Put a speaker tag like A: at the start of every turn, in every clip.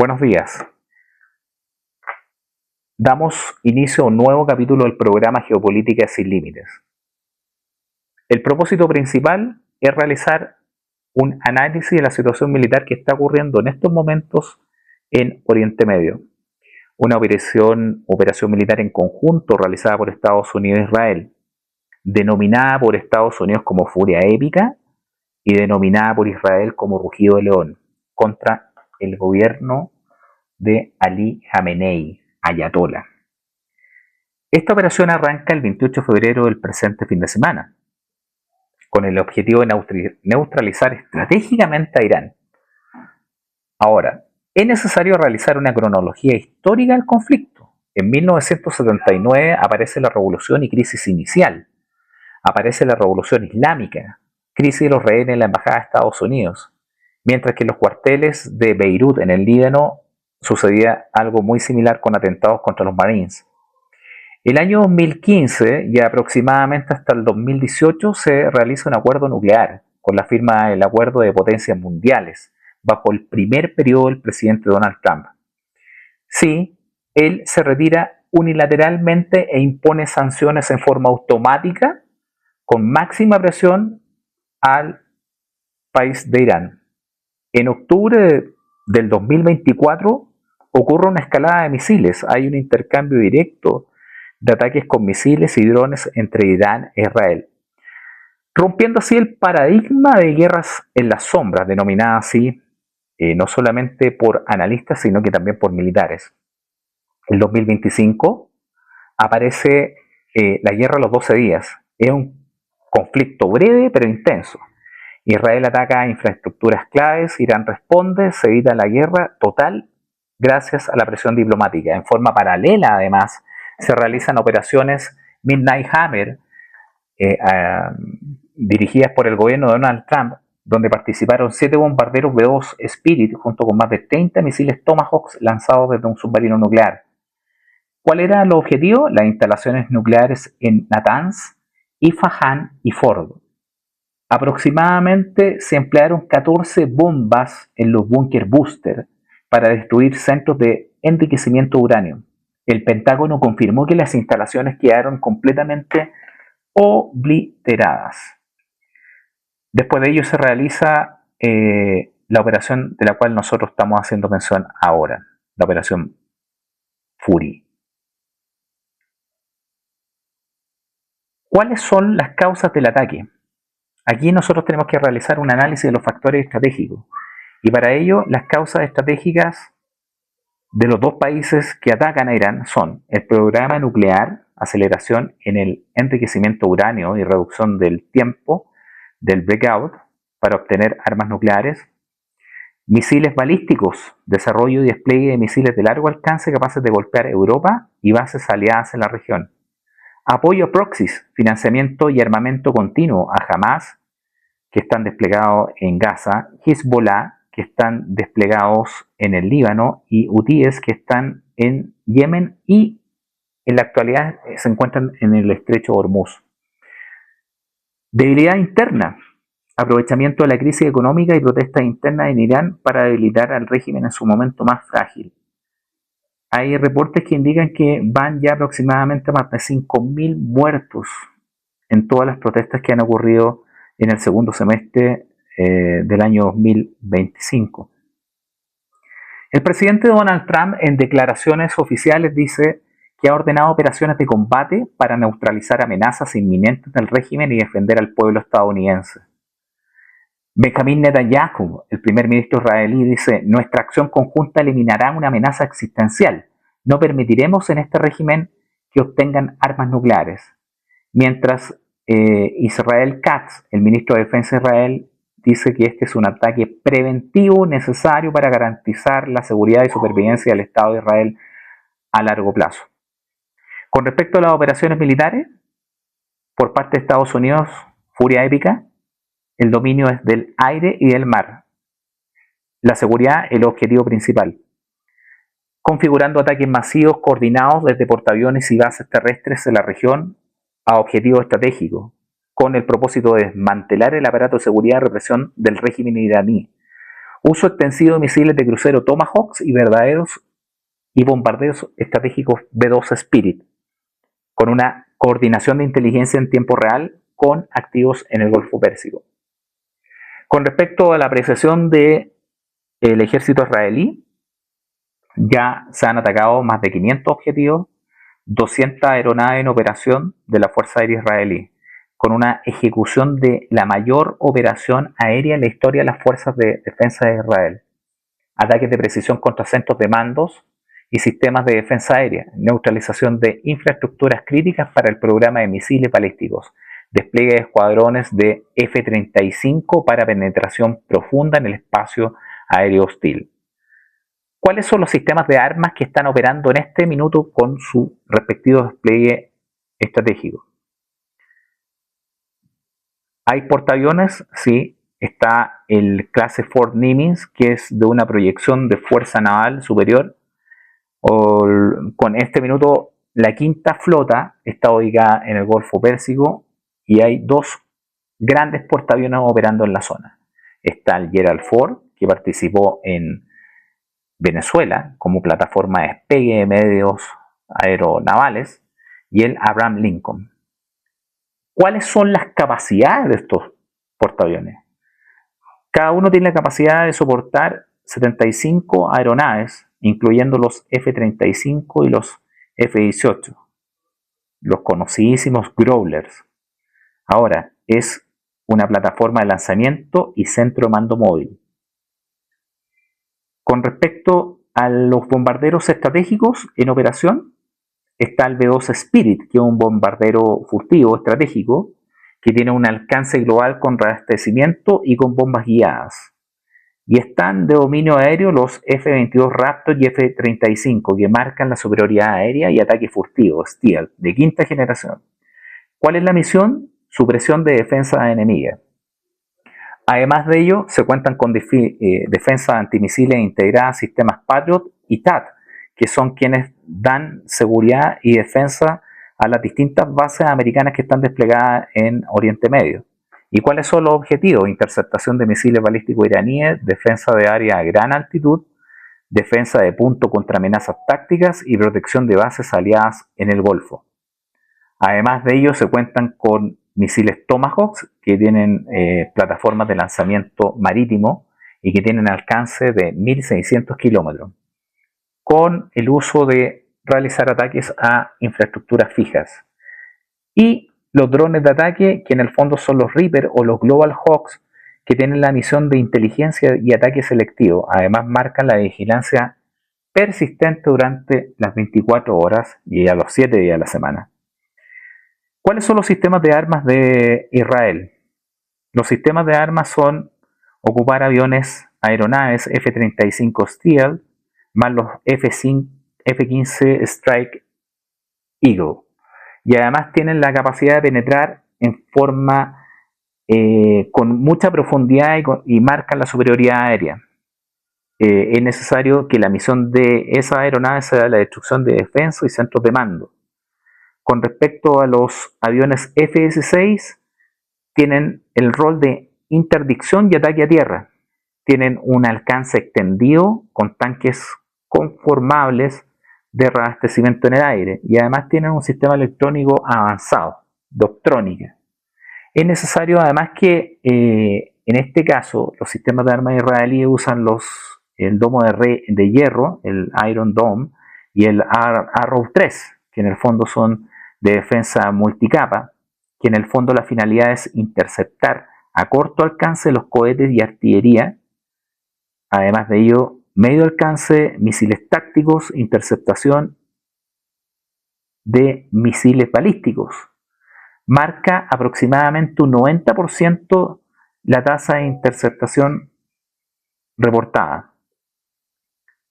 A: Buenos días. Damos inicio a un nuevo capítulo del programa Geopolítica sin Límites. El propósito principal es realizar un análisis de la situación militar que está ocurriendo en estos momentos en Oriente Medio. Una operación militar en conjunto realizada por Estados Unidos e Israel, denominada por Estados Unidos como Furia Épica y denominada por Israel como Rugido de León, contra el gobierno de Ali Khamenei, Ayatollah. Esta operación arranca el 28 de febrero del presente fin de semana, con el objetivo de neutralizar estratégicamente a Irán. Ahora, es necesario realizar una cronología histórica del conflicto. En 1979 aparece la revolución y crisis inicial. Aparece la revolución islámica, crisis de los rehenes en la embajada de Estados Unidos, mientras que en los cuarteles de Beirut, en el Líbano, sucedía algo muy similar con atentados contra los Marines. El año 2015 y aproximadamente hasta el 2018 se realiza un acuerdo nuclear con la firma del Acuerdo de Potencias Mundiales bajo el primer periodo del presidente Donald Trump. Sí, él se retira unilateralmente e impone sanciones en forma automática con máxima presión al país de Irán. En octubre del 2024 ocurre una escalada de misiles, hay un intercambio directo de ataques con misiles y drones entre Irán e Israel, rompiendo así el paradigma de guerras en las sombras, denominada así no solamente por analistas, sino que también por militares. En 2025 aparece la guerra a los 12 días. Es un conflicto breve pero intenso. Israel ataca infraestructuras claves, Irán responde, se evita la guerra total gracias a la presión diplomática. En forma paralela, además, se realizan operaciones Midnight Hammer, dirigidas por el gobierno de Donald Trump, donde participaron 7 bombarderos B-2 Spirit junto con más de 30 misiles Tomahawk lanzados desde un submarino nuclear. ¿Cuál era el objetivo? Las instalaciones nucleares en Natanz, Isfahan y Fordo. Aproximadamente se emplearon 14 bombas en los búnker booster para destruir centros de enriquecimiento de uranio. El Pentágono confirmó que las instalaciones quedaron completamente obliteradas. Después de ello se realiza la operación de la cual nosotros estamos haciendo mención ahora, la operación Fury. ¿Cuáles son las causas del ataque? Aquí nosotros tenemos que realizar un análisis de los factores estratégicos y para ello las causas estratégicas de los dos países que atacan a Irán son el programa nuclear, aceleración en el enriquecimiento de uranio y reducción del tiempo del breakout para obtener armas nucleares, misiles balísticos, desarrollo y despliegue de misiles de largo alcance capaces de golpear Europa y bases aliadas en la región, apoyo a proxies, financiamiento y armamento continuo a Hamas, que están desplegados en Gaza, Hezbollah, que están desplegados en el Líbano, y hutíes, que están en Yemen y en la actualidad se encuentran en el estrecho de Hormuz. Debilidad interna, aprovechamiento de la crisis económica y protestas internas en Irán para debilitar al régimen en su momento más frágil. Hay reportes que indican que van ya aproximadamente más de 5.000 muertos en todas las protestas que han ocurrido en el segundo semestre del año 2025. El presidente Donald Trump en declaraciones oficiales dice que ha ordenado operaciones de combate para neutralizar amenazas inminentes del régimen y defender al pueblo estadounidense. Benjamin Netanyahu, el primer ministro israelí, dice: nuestra acción conjunta eliminará una amenaza existencial. No permitiremos en este régimen que obtengan armas nucleares. Mientras Israel Katz, el ministro de Defensa de Israel, dice que este es un ataque preventivo necesario para garantizar la seguridad y supervivencia del Estado de Israel a largo plazo. Con respecto a las operaciones militares, por parte de Estados Unidos, Furia Épica, el dominio es del aire y del mar. La seguridad es el objetivo principal. Configurando ataques masivos coordinados desde portaaviones y bases terrestres en la región a objetivos estratégicos, con el propósito de desmantelar el aparato de seguridad y represión del régimen iraní. Uso extensivo de misiles de crucero Tomahawk y bombarderos estratégicos B-2 Spirit, con una coordinación de inteligencia en tiempo real con activos en el Golfo Pérsico. Con respecto a la apreciación del ejército israelí, ya se han atacado más de 500 objetivos, 200 aeronaves en operación de la Fuerza Aérea Israelí, con una ejecución de la mayor operación aérea en la historia de las Fuerzas de Defensa de Israel. Ataques de precisión contra centros de mandos y sistemas de defensa aérea, neutralización de infraestructuras críticas para el programa de misiles balísticos, despliegue de escuadrones de F-35 para penetración profunda en el espacio aéreo hostil. ¿Cuáles son los sistemas de armas que están operando en este minuto con su respectivo despliegue estratégico? ¿Hay portaaviones? Sí. Está el clase Fort Nimitz, que es de una proyección de fuerza naval superior. Con este minuto, la quinta flota está ubicada en el Golfo Pérsico y hay dos grandes portaaviones operando en la zona. Está el Gerald Ford, que participó en Venezuela como plataforma de despegue de medios aeronavales, y el Abraham Lincoln. ¿Cuáles son las capacidades de estos portaaviones? Cada uno tiene la capacidad de soportar 75 aeronaves, incluyendo los F-35 y los F-18, los conocidísimos Growlers. Ahora, es una plataforma de lanzamiento y centro de mando móvil. Con respecto a los bombarderos estratégicos en operación, está el B-2 Spirit, que es un bombardero furtivo estratégico que tiene un alcance global con reabastecimiento y con bombas guiadas. Y están de dominio aéreo los F-22 Raptor y F-35, que marcan la superioridad aérea y ataque furtivo, stealth, de quinta generación. ¿Cuál es la misión? Supresión de defensa enemiga. Además de ello, se cuentan con defensas antimisiles integradas, sistemas Patriot y THAAD, que son quienes dan seguridad y defensa a las distintas bases americanas que están desplegadas en Oriente Medio. ¿Y cuáles son los objetivos? Interceptación de misiles balísticos iraníes, defensa de áreas a gran altitud, defensa de punto contra amenazas tácticas y protección de bases aliadas en el Golfo. Además de ello, se cuentan con misiles Tomahawk, que tienen plataformas de lanzamiento marítimo y que tienen alcance de 1.600 kilómetros, con el uso de realizar ataques a infraestructuras fijas. Y los drones de ataque, que en el fondo son los Reaper o los Global Hawks, que tienen la misión de inteligencia y ataque selectivo. Además, marcan la vigilancia persistente durante las 24 horas y a los 7 días de la semana. ¿Cuáles son los sistemas de armas de Israel? Los sistemas de armas son ocupar aviones, aeronaves F-35 Stealth, más los F-15 Strike Eagle. Y además tienen la capacidad de penetrar en forma con mucha profundidad y marcan la superioridad aérea. Es necesario que la misión de esa aeronave sea la destrucción de defensa y centros de mando. Con respecto a los aviones F-16, tienen el rol de interdicción y ataque a tierra. Tienen un alcance extendido con tanques conformables de reabastecimiento en el aire y además tienen un sistema electrónico avanzado, de optrónica. Es necesario además que en este caso los sistemas de armas israelíes usan el domo de hierro, el Iron Dome, y el Arrow 3, que en el fondo son de defensa multicapa, que en el fondo la finalidad es interceptar a corto alcance los cohetes y artillería. Además de ello, medio alcance, misiles tácticos, interceptación de misiles balísticos. Marca aproximadamente un 90% la tasa de interceptación reportada.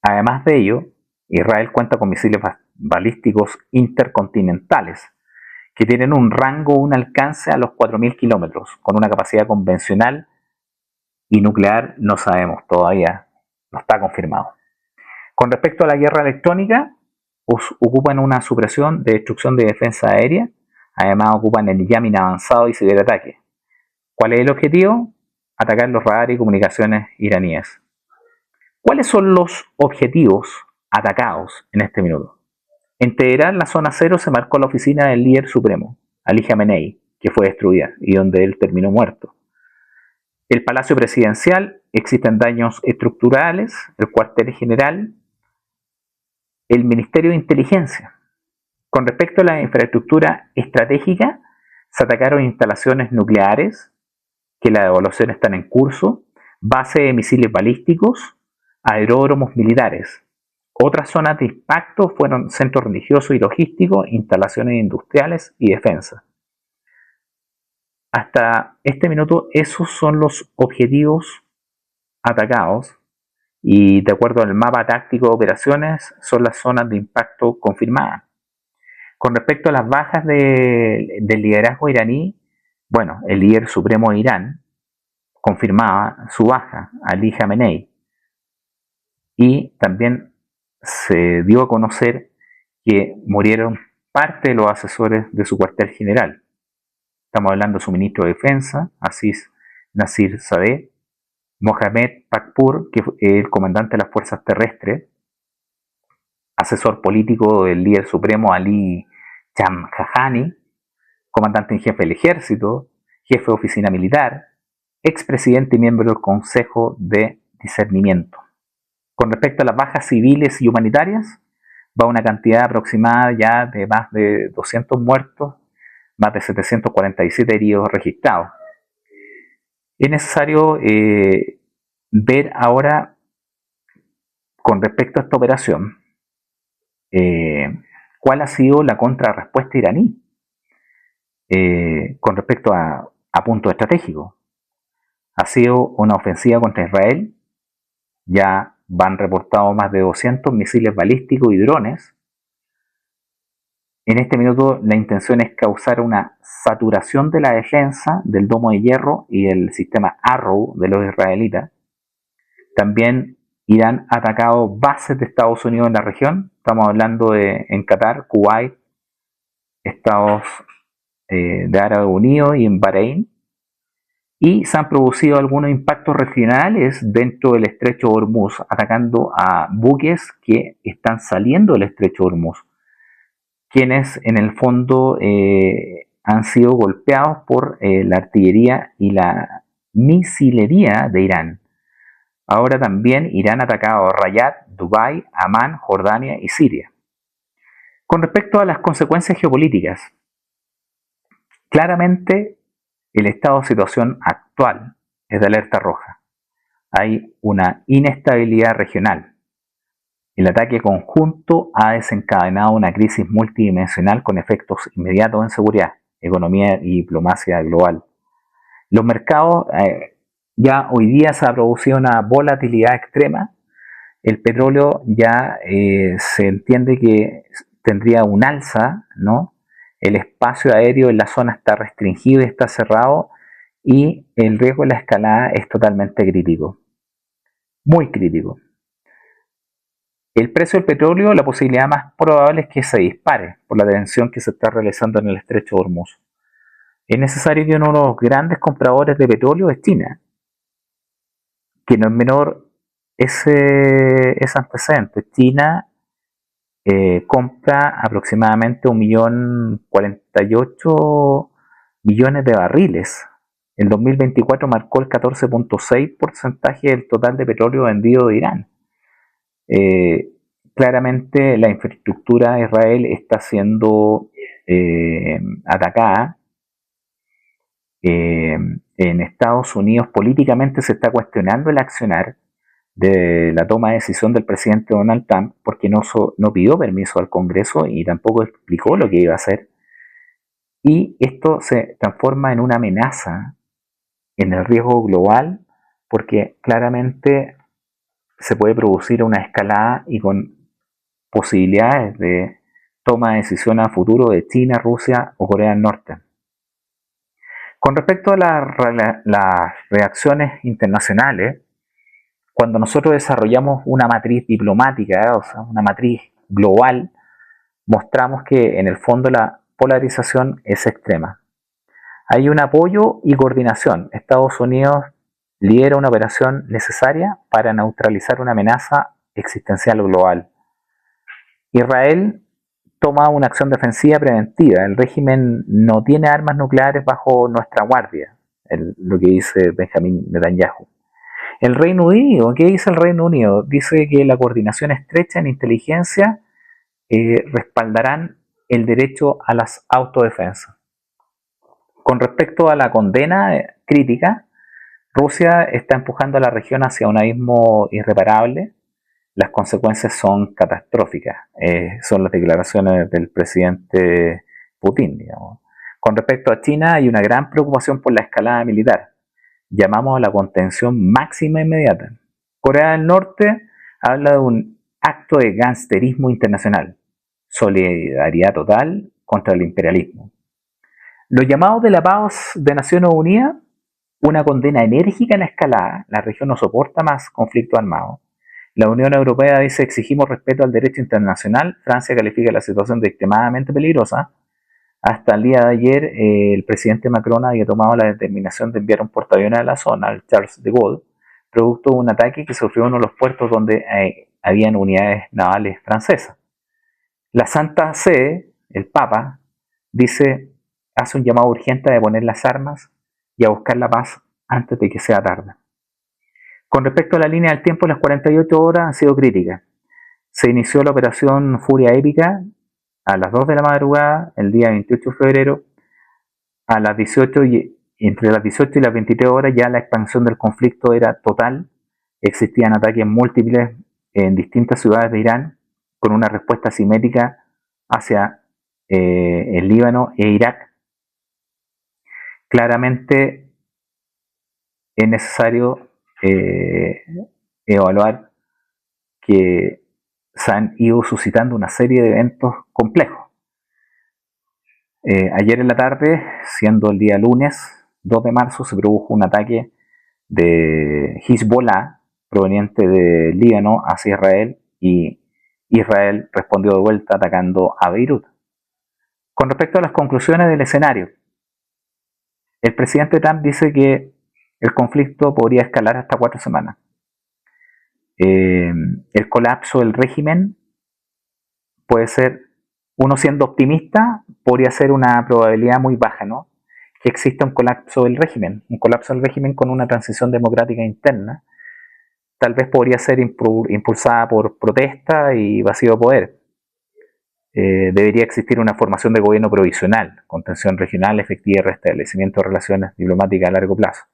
A: Además de ello, Israel cuenta con misiles balísticos intercontinentales, que tienen un rango, un alcance a los 4.000 kilómetros, con una capacidad convencional y nuclear no sabemos todavía, no está confirmado. Con respecto a la guerra electrónica, ocupan una supresión de destrucción de defensa aérea, además ocupan el jamming avanzado y ciberataque. ¿Cuál es el objetivo? Atacar los radares y comunicaciones iraníes. ¿Cuáles son los objetivos atacados en este minuto? En Teherán, la zona cero, se marcó la oficina del líder supremo, Ali Khamenei, que fue destruida y donde él terminó muerto. El Palacio Presidencial, existen daños estructurales, el cuartel general, el Ministerio de Inteligencia. Con respecto a la infraestructura estratégica, se atacaron instalaciones nucleares, que las evaluaciones están en curso, bases de misiles balísticos, aeródromos militares. Otras zonas de impacto fueron centros religiosos y logísticos, instalaciones industriales y defensa. Hasta este minuto, esos son los objetivos atacados y, de acuerdo al mapa táctico de operaciones, son las zonas de impacto confirmadas. Con respecto a las bajas del liderazgo iraní, bueno, el líder supremo de Irán confirmaba su baja, Ali Khamenei, y también se dio a conocer que murieron parte de los asesores de su cuartel general. Estamos hablando de su ministro de Defensa, Aziz Nasir Zadeh, Mohamed Pakpur, que es el comandante de las fuerzas terrestres, asesor político del líder supremo Ali Jamkhani, comandante en jefe del ejército, jefe de oficina militar, expresidente y miembro del Consejo de Discernimiento. Con respecto a las bajas civiles y humanitarias, va una cantidad aproximada ya de más de 200 muertos, más de 747 heridos registrados. Es necesario ver ahora, con respecto a esta operación, cuál ha sido la contrarrespuesta iraní con respecto a puntos estratégicos. Ha sido una ofensiva contra Israel, ya van reportados más de 200 misiles balísticos y drones. En este minuto la intención es causar una saturación de la defensa del domo de hierro y del sistema Arrow de los israelitas. También Irán ha atacado bases de Estados Unidos en la región. Estamos hablando en Qatar, Kuwait, Estados de Árabes Unidos y en Bahrein. Y se han producido algunos impactos regionales dentro del estrecho de Hormuz, atacando a buques que están saliendo del estrecho de Hormuz, quienes en el fondo han sido golpeados por la artillería y la misilería de Irán. Ahora también Irán ha atacado a Riyadh, Dubái, Amán, Jordania y Siria. Con respecto a las consecuencias geopolíticas, claramente el estado de situación actual es de alerta roja. Hay una inestabilidad regional. El ataque conjunto ha desencadenado una crisis multidimensional con efectos inmediatos en seguridad, economía y diplomacia global. Los mercados, ya hoy día se ha producido una volatilidad extrema. El petróleo ya se entiende que tendría un alza, ¿no? El espacio aéreo en la zona está restringido y está cerrado, y el riesgo de la escalada es totalmente crítico, muy crítico. El precio del petróleo, la posibilidad más probable es que se dispare por la tensión que se está realizando en el estrecho de Hormuz. Es necesario que uno de los grandes compradores de petróleo es China, que no es menor ese antecedente. China compra aproximadamente 1.048.000.000 de barriles. El 2024 marcó el 14.6% del total de petróleo vendido de Irán. Claramente la infraestructura de Israel está siendo atacada. En Estados Unidos políticamente se está cuestionando el accionar de la toma de decisión del presidente Donald Trump, porque no pidió permiso al Congreso y tampoco explicó lo que iba a hacer. Y esto se transforma en una amenaza en el riesgo global, porque claramente se puede producir una escalada y con posibilidades de toma de decisión a futuro de China, Rusia o Corea del Norte. Con respecto a las reacciones internacionales, cuando nosotros desarrollamos una matriz diplomática, o sea, una matriz global, mostramos que en el fondo la polarización es extrema. Hay un apoyo y coordinación. Estados Unidos lidera una operación necesaria para neutralizar una amenaza existencial global. Israel toma una acción defensiva preventiva. El régimen no tiene armas nucleares bajo nuestra guardia, lo que dice Benjamín Netanyahu. El Reino Unido, ¿qué dice el Reino Unido? Dice que la coordinación estrecha en inteligencia respaldarán el derecho a las autodefensas. Con respecto a la condena crítica, Rusia está empujando a la región hacia un abismo irreparable. Las consecuencias son catastróficas. Son las declaraciones del presidente Putin, digamos. Con respecto a China, hay una gran preocupación por la escalada militar. Llamamos a la contención máxima inmediata. Corea del Norte habla de un acto de gangsterismo internacional. Solidaridad total contra el imperialismo. Los llamados de la paz de Naciones Unidas, una condena enérgica en la escalada. La región no soporta más conflictos armados. La Unión Europea dice exigimos respeto al derecho internacional. Francia califica la situación de extremadamente peligrosa. Hasta el día de ayer, el presidente Macron había tomado la determinación de enviar un portaaviones a la zona, el Charles de Gaulle, producto de un ataque que sufrió en uno de los puertos donde habían unidades navales francesas. La Santa Sede, el Papa, hace un llamado urgente a deponer las armas y a buscar la paz antes de que sea tarde. Con respecto a la línea del tiempo, las 48 horas han sido críticas. Se inició la operación Furia Épica a las 2 de la madrugada, el día 28 de febrero, a las 18 y entre las 18 y las 23 horas ya la expansión del conflicto era total. Existían ataques múltiples en distintas ciudades de Irán, con una respuesta simétrica hacia el Líbano e Irak. Claramente es necesario evaluar que se han ido suscitando una serie de eventos complejos. Ayer en la tarde, siendo el día lunes 2 de marzo, se produjo un ataque de Hezbollah proveniente de Líbano hacia Israel y Israel respondió de vuelta atacando a Beirut. Con respecto a las conclusiones del escenario, el presidente Trump dice que el conflicto podría escalar hasta 4 semanas. El colapso del régimen puede ser, uno siendo optimista, podría ser una probabilidad muy baja, ¿no? Que exista un colapso del régimen con una transición democrática interna, tal vez podría ser impulsada por protesta y vacío de poder. Debería existir una formación de gobierno provisional, contención regional efectiva y restablecimiento de relaciones diplomáticas a largo plazo.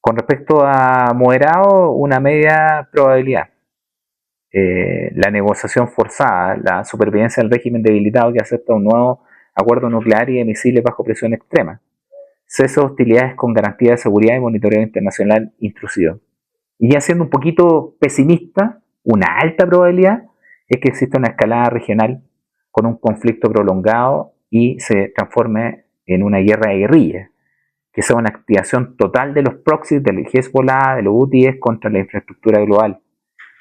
A: Con respecto a moderado, una media probabilidad. La negociación forzada, la supervivencia del régimen debilitado que acepta un nuevo acuerdo nuclear y de misiles bajo presión extrema. Cese de hostilidades con garantía de seguridad y monitoreo internacional intrusivo. Y ya siendo un poquito pesimista, una alta probabilidad es que exista una escalada regional con un conflicto prolongado y se transforme en una guerra de guerrilla, que sea una activación total de los proxies del Hezbollah, de los Houthis contra la infraestructura global,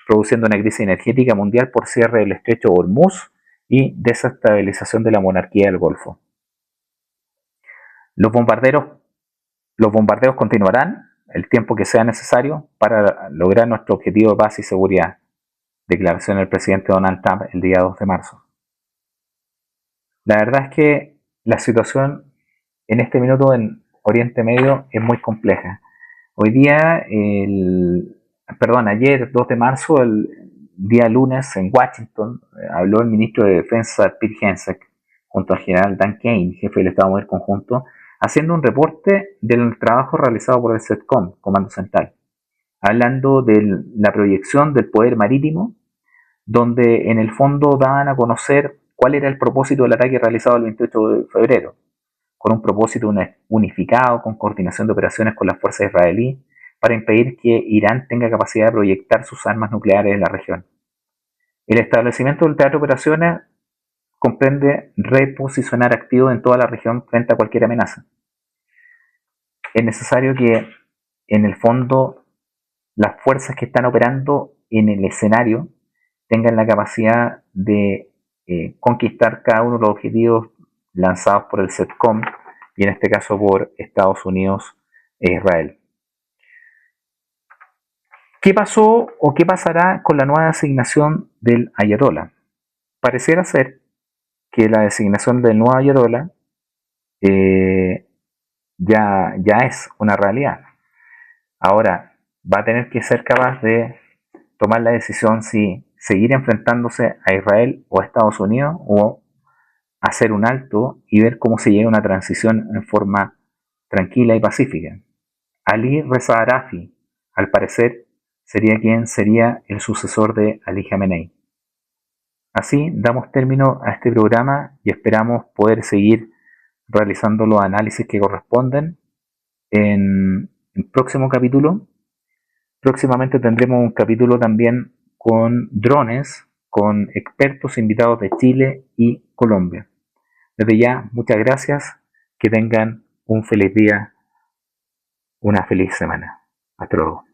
A: produciendo una crisis energética mundial por cierre del estrecho de Hormuz y desestabilización de la monarquía del Golfo. Los bombardeos continuarán el tiempo que sea necesario para lograr nuestro objetivo de paz y seguridad. Declaración del presidente Donald Trump el día 2 de marzo. La verdad es que la situación en este minuto en Oriente Medio es muy compleja. Hoy día, ayer 2 de marzo, el día lunes en Washington, habló el ministro de Defensa Pete Hegseth junto al general Dan Kane, jefe del Estado Mayor Conjunto, haciendo un reporte del trabajo realizado por el CENTCOM, Comando Central, hablando de la proyección del poder marítimo, donde en el fondo daban a conocer cuál era el propósito del ataque realizado el 28 de febrero, con un propósito unificado, con coordinación de operaciones con las fuerzas israelíes, para impedir que Irán tenga capacidad de proyectar sus armas nucleares en la región. El establecimiento del teatro de operaciones comprende reposicionar activos en toda la región frente a cualquier amenaza. Es necesario que, en el fondo, las fuerzas que están operando en el escenario tengan la capacidad de conquistar cada uno de los objetivos lanzados por el CENTCOM y en este caso por Estados Unidos e Israel. ¿Qué pasó o qué pasará con la nueva designación del ayatolá? Pareciera ser que la designación del nuevo ayatolá ya es una realidad. Ahora, va a tener que ser capaz de tomar la decisión si seguir enfrentándose a Israel o a Estados Unidos o hacer un alto y ver cómo se llega a una transición en forma tranquila y pacífica. Ali Reza Arafi, al parecer, sería quien sería el sucesor de Ali Khamenei. Así damos término a este programa y esperamos poder seguir realizando los análisis que corresponden en el próximo capítulo. Próximamente tendremos un capítulo también con drones, con expertos invitados de Chile y Colombia. Desde ya, muchas gracias, que tengan un feliz día, una feliz semana. Hasta luego.